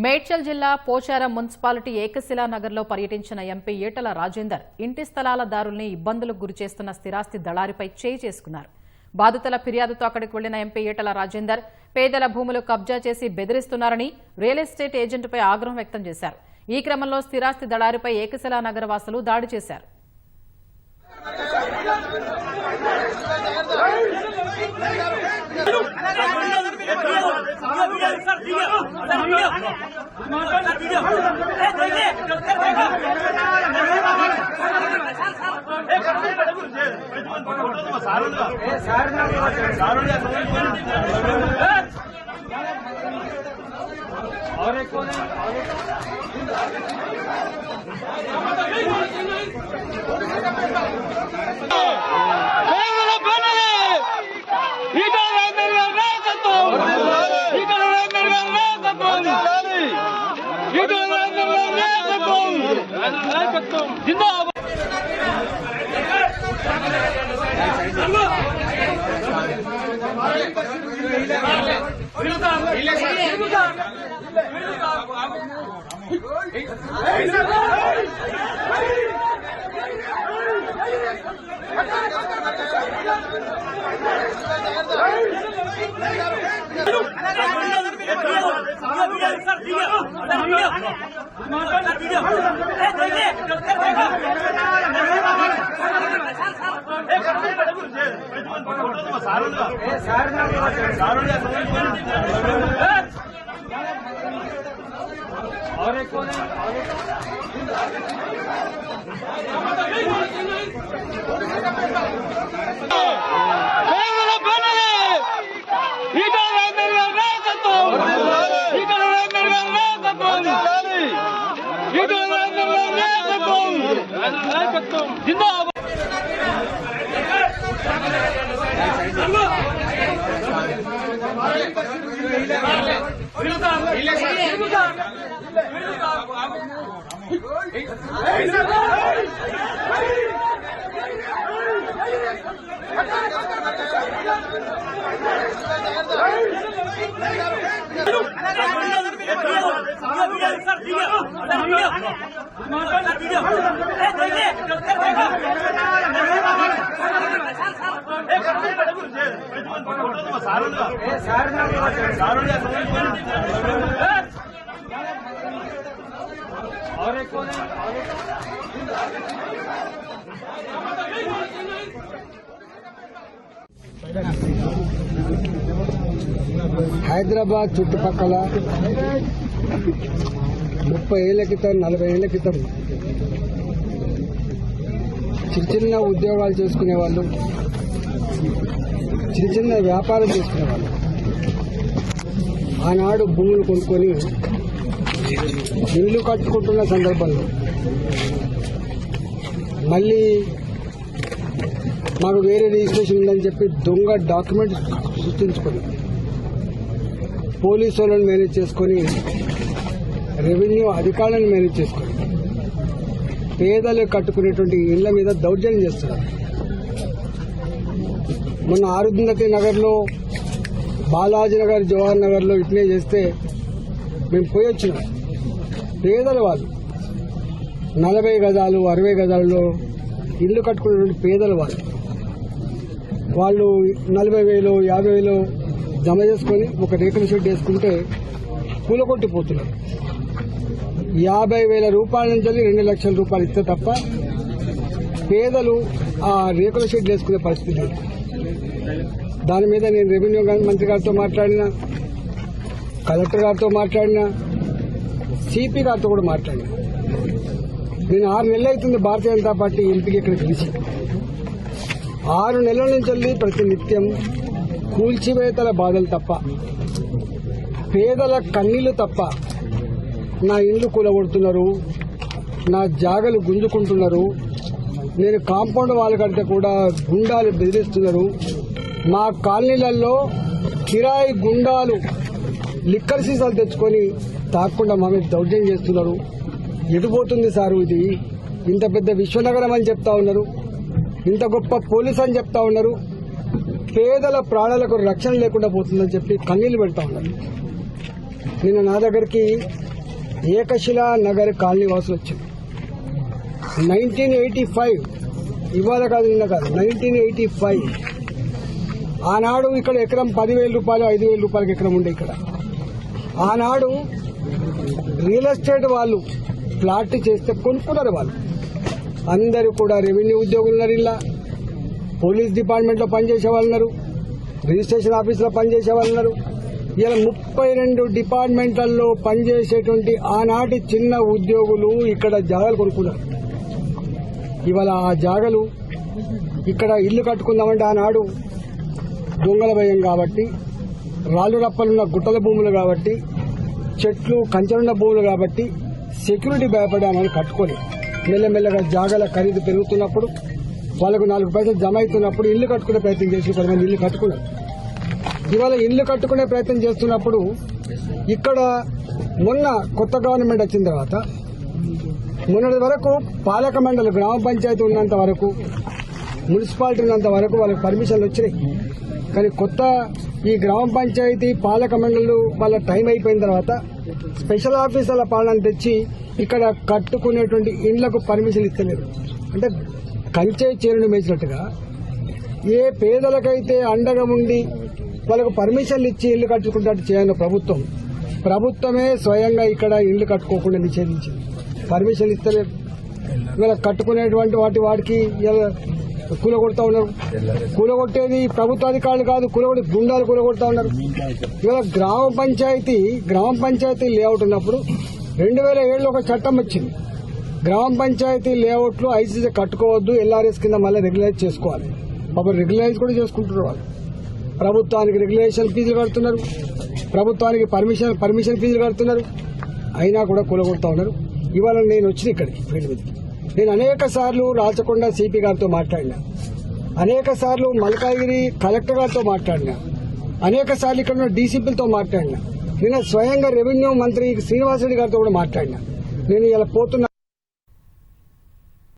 మేడ్చల్ జిల్లా పోచారం మున్సిపాలిటీ ఏకశిలా నగర్లో పర్యటించిన ఎంపీ ఈటల రాజేందర్ ఇంటి స్థలాల దారుల్ని ఇబ్బందులకు గురిచేస్తున్న స్థిరాస్తి దళారిపై చేయి చేసుకున్నారు. బాధితుల ఫిర్యాదుతో అక్కడికి వెళ్లిన ఎంపీ ఈటల రాజేందర్ పేదల భూములు కబ్జా చేసి బెదిరిస్తున్నారని రియల్ ఎస్టేట్ ఏజెంట్పై ఆగ్రహం వ్యక్తం చేశారు. ఈ క్రమంలో స్థిరాస్తి దళారిపై ఏకశిలా నగర వాసులు దాడి చేశారు. హైదరాబాద్ చుట్టుపక్కల 30 ఏళ్ల క్రితం 40 ఏళ్ల క్రితం చిన్న ఉద్యోగాలు చేసుకునే వాళ్ళు, చిన్న వ్యాపారం చేసుకునే వాళ్ళు ఆనాడు భూములు కొనుక్కొని ఇల్లు కట్టుకుంటున్న సందర్భంలో మళ్ళీ మాకు వేరే రిజిస్ట్రేషన్ ఉందని చెప్పి దొంగ డాక్యుమెంట్ సృష్టించుకొని పోలీసు వాళ్ళని మేనేజ్ చేసుకొని రెవెన్యూ అధికారులను మేనేజ్ చేసుకొని పేదలు కట్టుకునేటువంటి ఇళ్ల మీద దౌర్జన్యం చేస్తున్నారు. మొన్న ఆరుంధతి నగర్లో, బాలాజీ నగర్, జవహర్ నగర్లో ఇట్లే చేస్తే మేము పోయి వచ్చినాం. పేదల వాళ్ళు 40 గజాలు 60 గజాలలో ఇల్లు కట్టుకునేటువంటి పేదల వాళ్ళు 40,000 50,000 జమ చేసుకొని ఒక రేకుల షెడ్ వేసుకుంటే కూలగొట్టిపోతున్నారు. 50,000 రూపాయల నుంచి 2 లక్షల రూపాయలు ఇస్తే తప్ప పేదలు ఆ రేకుల షెడ్ వేసుకునే పరిస్థితి లేదు. దాని మీద నేను రెవెన్యూ మంత్రి గారితో మాట్లాడినా, కలెక్టర్ గారితో మాట్లాడినా, సిపి గారితో కూడా మాట్లాడినా. నేను 6 నెలలు అవుతుంది భారతీయ జనతా పార్టీ ఎంపీకి ఇక్కడ పిలిచి. 6 నెలల నుంచి ప్రతి నిత్యం కూల్చివేతల బాధలు తప్ప, పేదల కన్నీళ్లు తప్ప, నా ఇండ్లు కూలగొడుతున్నారు, నా జాగలు గుంజుకుంటున్నారు, నేను కాంపౌండ్ వాళ్ళు కడితే కూడా గుండాలు బెదిరిస్తున్నారు, మా కాలనీలలో కిరాయి గుండాలు లిక్కర్ సీసాలు తెచ్చుకొని తాకుండా మా మీద దౌర్జన్యం చేస్తున్నారు. ఎటుపోతుంది సారు ఇది? ఇంత పెద్ద విశ్వనగరం అని చెప్తా ఉన్నారు, ఇంత గొప్ప పోలీస్ అని చెప్తా ఉన్నారు, పేదల ప్రాణాలకు రక్షణ లేకుండా పోతుందని చెప్పి కన్నీళ్లు పెడతా ఉన్నారు. నిన్న నా దగ్గరికి ఏకశిలా నగర్ కాలనీ వాసులు వచ్చింది. 1985 ఇవాళ కాదు నిన్న కాదు 1985 ఆనాడు ఇక్కడ ఎకరం 10,000 రూపాయలు 5,000 రూపాయలకి ఎకరం ఉండే. ఇక్కడ ఆనాడు రియల్ ఎస్టేట్ వాళ్ళు ప్లాట్ చేస్తే కొనుక్కున్నారు. వాళ్ళు అందరూ కూడా రెవెన్యూ ఉద్యోగులు ఉన్నారు, ఇలా పోలీస్ డిపార్ట్మెంట్లో పనిచేసే వాళ్ళు ఉన్నారు, రిజిస్ట్రేషన్ ఆఫీసులో పనిచేసే వాళ్ళు ఉన్నారు. ఇలా 32 డిపార్ట్మెంట్లలో పనిచేసేటువంటి ఆనాటి చిన్న ఉద్యోగులు ఇక్కడ జాగాలు కొనుక్కున్నారు. ఇవాళ ఆ జాగలు ఇక్కడ ఇల్లు కట్టుకుందామంటే ఆనాడు దొంగల భయం కాబట్టి, రాళ్ళు రప్పలున్న గుట్టల భూములు కాబట్టి, చెట్లు కంచెలున్న భూములు కాబట్టి సెక్యూరిటీ భయపడి ఆనాడు కట్టుకోలేదు. మెల్లమెల్లగా జాగాల ఖరీదు పెరుగుతున్నప్పుడు, వాళ్ళకు 4 పైసలు జమ అవుతున్నప్పుడు ఇల్లు కట్టుకునే ప్రయత్నం చేసి కొంతమంది ఇల్లు కట్టుకున్నారు. ఇవాళ ఇల్లు కట్టుకునే ప్రయత్నం చేస్తున్నప్పుడు ఇక్కడ మొన్న కొత్త గవర్నమెంట్ వచ్చిన తర్వాత మొన్నటి వరకు పాలక మండలి గ్రామ పంచాయతీ ఉన్నంత వరకు, మున్సిపాలిటీ ఉన్నంత వరకు వాళ్ళకి పర్మిషన్లు వచ్చినాయి. కానీ కొత్త ఈ గ్రామ పంచాయతీ పాలక మండలు వాళ్ళ టైం అయిపోయిన తర్వాత స్పెషల్ ఆఫీసర్ల పాలన తెచ్చి ఇక్కడ కట్టుకునేటువంటి ఇండ్లకు పర్మిషన్ ఇస్తలేరు. అంటే కంచే చేరును మేసినట్టుగా ఏ పేదలకైతే అండగా ఉండి వాళ్ళకు పర్మిషన్లు ఇచ్చి ఇల్లు కట్టుకుంటే చేయను ప్రభుత్వమే స్వయంగా ఇక్కడ ఇల్లు కట్టుకోకుండా నిషేధించింది. పర్మిషన్ ఇస్తలేదు. ఇవాళ కట్టుకునేటువంటి వాటికి కూలగొడతా ఉన్నారు. కూలగొట్టేది ప్రభుత్వాధికారులు కాదు, కూలగొట్టి గుండాలు కూలగొడతా ఉన్నారు. ఇవాళ గ్రామ పంచాయతీ లేఅవుట్ ఉన్నప్పుడు 2007లో ఒక చట్టం వచ్చింది. గ్రామ పంచాయతీ లేఅవుట్లు ఐసీసీ కట్టుకోవద్దు, ఎల్ఆర్ఎస్ కింద మళ్ళీ రెగ్యులైజ్ చేసుకోవాలి. పాపం రెగ్యులైజ్ కూడా చేసుకుంటున్నారు. వాళ్ళు ప్రభుత్వానికి రెగ్యులేషన్ ఫీజులు కడుతున్నారు, ప్రభుత్వానికి పర్మిషన్ ఫీజులు కడుతున్నారు, అయినా కూడా కూలగొడతా ఉన్నారు. ఇవాళ నేను వచ్చిన ఇక్కడికి ఫీల్డ్ మీదకి నేను అనేక సార్లు రాచకొండ సిపి గారితో మాట్లాడినా, అనేక సార్లు మల్కాగిరి కలెక్టర్ గారితో మాట్లాడినా, అనేక సార్లు ఇక్కడ ఉన్న డీసీపీలతో మాట్లాడినా, నిన్న స్వయంగా రెవెన్యూ మంత్రి శ్రీనివాసరెడ్డి గారితో కూడా మాట్లాడినా. నేను ఇలా పోతున్న